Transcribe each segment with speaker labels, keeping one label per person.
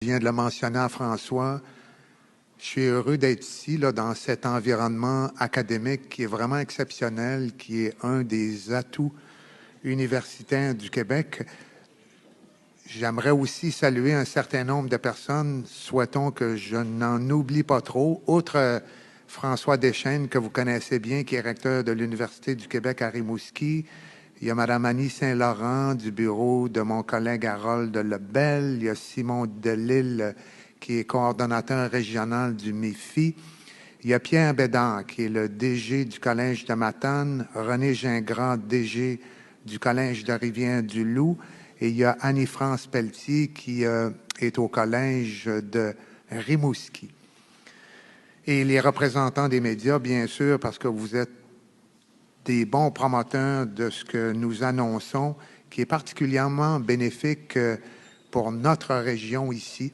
Speaker 1: Je viens de le mentionner à François. Je suis heureux d'être ici, là, dans cet environnement académique qui est vraiment exceptionnel, qui est un des atouts universitaires du Québec. J'aimerais aussi saluer un certain nombre de personnes. Souhaitons que je n'en oublie pas trop. Outre François Deschênes, que vous connaissez bien, qui est recteur de l'Université du Québec à Rimouski. Il y a Mme Annie Saint-Laurent du bureau de mon collègue Harold Lebel. Il y a Simon Delille, qui est coordonnateur régional du MIFI. Il y a Pierre Bédard, qui est le DG du Collège de Matane. René Gingras, DG du Collège de Rivière-du-Loup. Et il y a Annie-France Pelletier, qui est au Collège de Rimouski. Et les représentants des médias, bien sûr, parce que vous êtes des bons promoteurs de ce que nous annonçons, qui est particulièrement bénéfique pour notre région ici.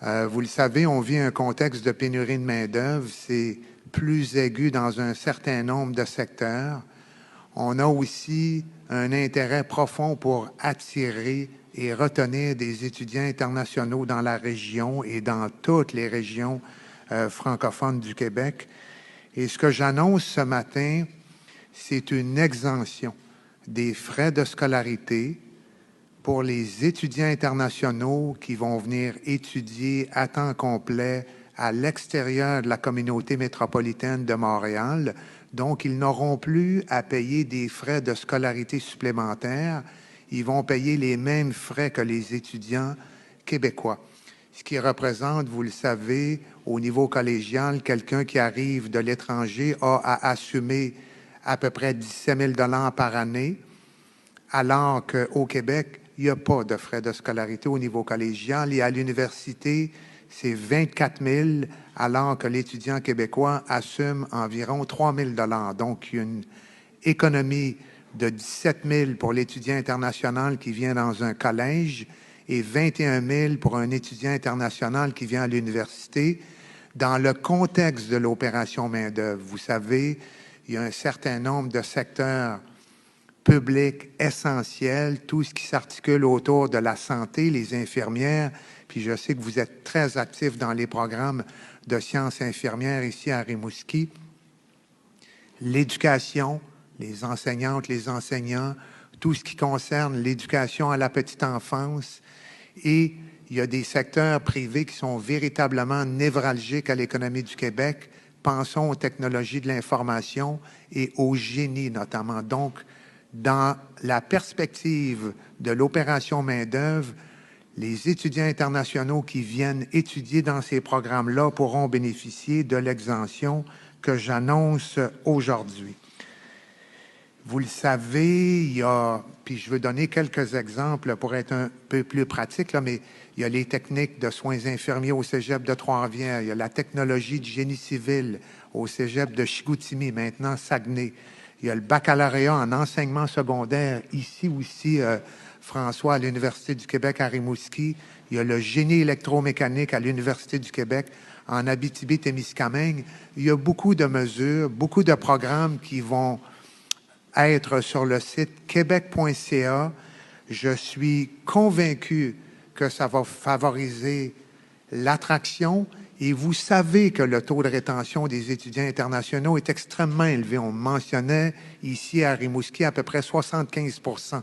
Speaker 1: Vous le savez, on vit un contexte de pénurie de main-d'œuvre. C'est plus aigu dans un certain nombre de secteurs. On a aussi un intérêt profond pour attirer et retenir des étudiants internationaux dans la région et dans toutes les régions francophones du Québec. Et ce que j'annonce ce matin, c'est une exemption des frais de scolarité pour les étudiants internationaux qui vont venir étudier à temps complet à l'extérieur de la communauté métropolitaine de Montréal. Donc, ils n'auront plus à payer des frais de scolarité supplémentaires. Ils vont payer les mêmes frais que les étudiants québécois. Ce qui représente, vous le savez, au niveau collégial, quelqu'un qui arrive de l'étranger a à assumer à peu près 17 000 $ par année, alors qu'au Québec, il n'y a pas de frais de scolarité au niveau collégial. Et à l'université, c'est 24 000 $, alors que l'étudiant québécois assume environ 3 000 $. Donc, il y a une économie de 17 000 pour l'étudiant international qui vient dans un collège et 21 000 pour un étudiant international qui vient à l'université. Dans le contexte de l'opération main-d'œuvre, vous savez, il y a un certain nombre de secteurs publics essentiels, tout ce qui s'articule autour de la santé, les infirmières, puis je sais que vous êtes très actifs dans les programmes de sciences infirmières ici à Rimouski. L'éducation, les enseignantes, les enseignants, tout ce qui concerne l'éducation à la petite enfance. Et il y a des secteurs privés qui sont véritablement névralgiques à l'économie du Québec. Pensons aux technologies de l'information et au génie notamment. Donc, dans la perspective de l'opération main-d'œuvre, les étudiants internationaux qui viennent étudier dans ces programmes-là pourront bénéficier de l'exemption que j'annonce aujourd'hui. Vous le savez, puis je veux donner quelques exemples pour être un peu plus pratique, là, mais il y a les techniques de soins infirmiers au cégep de Trois-Rivières, il y a la technologie du génie civil au cégep de Chicoutimi, maintenant Saguenay. Il y a le baccalauréat en enseignement secondaire, ici aussi, François, à l'Université du Québec à Rimouski. Il y a le génie électromécanique à l'Université du Québec en Abitibi-Témiscamingue. Il y a beaucoup de mesures, beaucoup de programmes qui vont être sur le site québec.ca. Je suis convaincu que ça va favoriser l'attraction. Et vous savez que le taux de rétention des étudiants internationaux est extrêmement élevé. On mentionnait ici à Rimouski à peu près 75 %.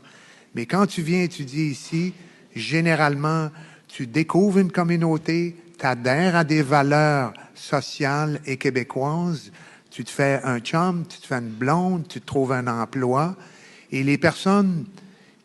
Speaker 1: Mais quand tu viens étudier ici, généralement, tu découvres une communauté, tu adhères à des valeurs sociales et québécoises, tu te fais un chum, tu te fais une blonde, tu te trouves un emploi. Et les personnes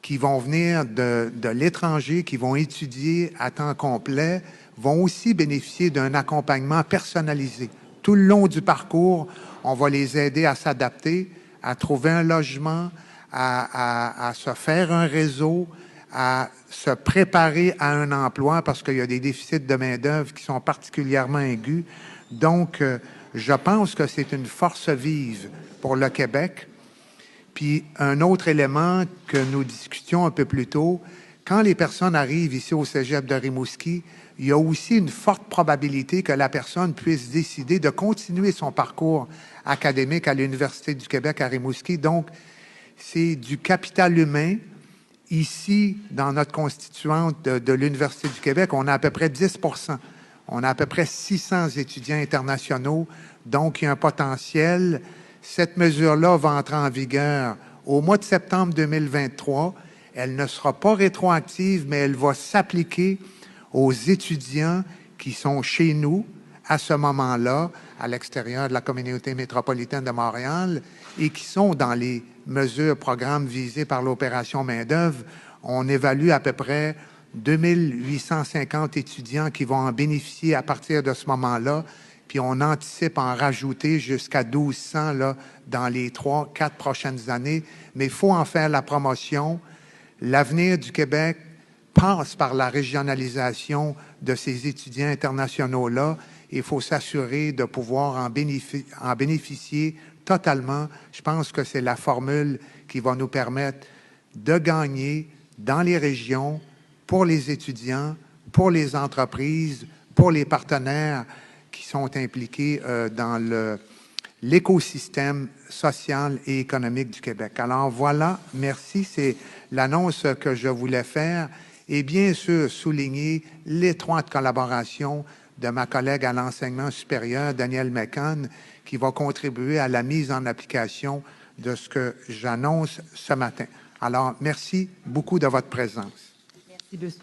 Speaker 1: qui vont venir de l'étranger, qui vont étudier à temps complet, vont aussi bénéficier d'un accompagnement personnalisé. Tout le long du parcours, on va les aider à s'adapter, à trouver un logement, à se faire un réseau, à se préparer à un emploi parce qu'il y a des déficits de main-d'œuvre qui sont particulièrement aigus. Donc, je pense que c'est une force vive pour le Québec. Puis, un autre élément que nous discutions un peu plus tôt, quand les personnes arrivent ici au cégep de Rimouski, il y a aussi une forte probabilité que la personne puisse décider de continuer son parcours académique à l'Université du Québec à Rimouski. Donc, c'est du capital humain Ici, dans notre constituante de l'Université du Québec, on a à peu près 10 %. On a à peu près 600 étudiants internationaux, donc il y a un potentiel. Cette mesure-là va entrer en vigueur au mois de septembre 2023. Elle ne sera pas rétroactive, mais elle va s'appliquer aux étudiants qui sont chez nous à ce moment-là, à l'extérieur de la communauté métropolitaine de Montréal, et qui sont dans les mesures, programmes visés par l'opération main-d'œuvre. On évalue à peu près 2850 étudiants qui vont en bénéficier à partir de ce moment-là, puis on anticipe en rajouter jusqu'à 1200 là, dans les 3-4 prochaines années, mais il faut en faire la promotion. L'avenir du Québec passe par la régionalisation de ces étudiants internationaux-là. Il faut s'assurer de pouvoir en bénéficier totalement. Je pense que c'est la formule qui va nous permettre de gagner dans les régions, pour les étudiants, pour les entreprises, pour les partenaires qui sont impliqués dans l'écosystème social et économique du Québec. Alors voilà, merci, c'est l'annonce que je voulais faire et bien sûr souligner l'étroite collaboration de ma collègue à l'enseignement supérieur, Danielle McCann, qui va contribuer à la mise en application de ce que j'annonce ce matin. Alors, merci beaucoup de votre présence.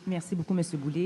Speaker 2: Merci beaucoup, M. Boulay.